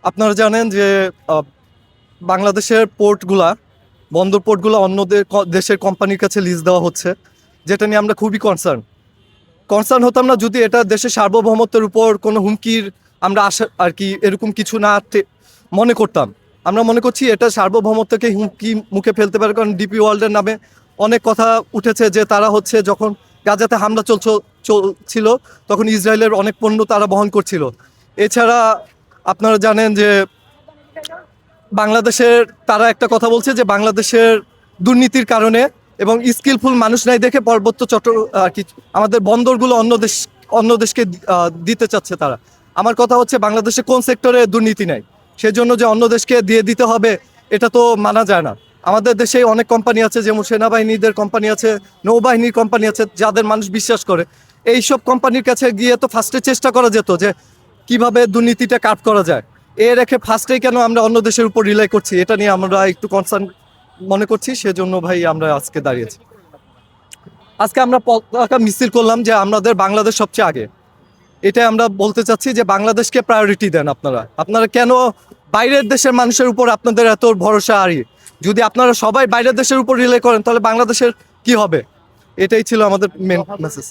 আপনারা জানেন যে আহ, বাংলাদেশের পোর্টগুলা বন্দর পোর্টগুলো দেশের কোম্পানির কাছে লিজ দেওয়া হচ্ছে, যেটা নিয়ে আমরা খুবই কনসার্ন হতাম না যদি এটা দেশের সার্বভৌমত্বের উপর কোনো হুমকির আমরা আশা আর কি এরকম কিছু না মনে করতাম। আমরা মনে করছি এটা সার্বভৌমত্বকে হুমকি মুখে ফেলতে পারে, কারণ ডিপি ওয়ার্ল্ডের নামে অনেক কথা উঠেছে যে তারা হচ্ছে যখন গাজাতে হামলা চলছিল তখন ইসরায়েলের অনেক পণ্য তারা বহন করছিল। এছাড়া আপনারা জানেন যে বাংলাদেশের তারা একটা কথা বলছে যে বাংলাদেশের দুর্নীতির কারণে এবং স্কিলফুল মানুষ নাই দেখে পার্বত্য আর কি আমাদের বন্দরগুলো অন্য দেশকে দিতে চাচ্ছে তারা। আমার কথা হচ্ছে বাংলাদেশে কোন সেক্টরে দুর্নীতি নাই সেজন্য যে অন্য দেশকে দিয়ে দিতে হবে এটা তো মানা যায় না। আমাদের দেশে অনেক কোম্পানি আছে, যেমন সেনাবাহিনীদের কোম্পানি আছে, নৌবাহিনীর কোম্পানি আছে যাদের মানুষ বিশ্বাস করে। এইসব কোম্পানির কাছে গিয়ে তো ফার্স্টে চেষ্টা করা যেত যে কিভাবে দুর্নীতিটা কাট করা যায়। এ রেখে ফার্স্টেই কেন আমরা অন্য দেশের উপর রিলাই করছি, এটা নিয়ে আমরা একটু কনসার্ন মনে করছি, সেজন্য ভাই আমরা আজকে দাঁড়িয়েছি। আজকে আমরা পতাকা মিছিল করলাম যে আমাদের বাংলাদেশ সবচেয়ে আগে। এটাই আমরা বলতে চাচ্ছি যে বাংলাদেশকে প্রায়োরিটি দেন। আপনারা কেন বাইরের দেশের মানুষের উপর আপনাদের এত ভরসা? আরই যদি আপনারা সবাই বাইরের দেশের উপর রিলাই করেন তাহলে বাংলাদেশের কি হবে? এটাই ছিল আমাদের মেন মেসেজ।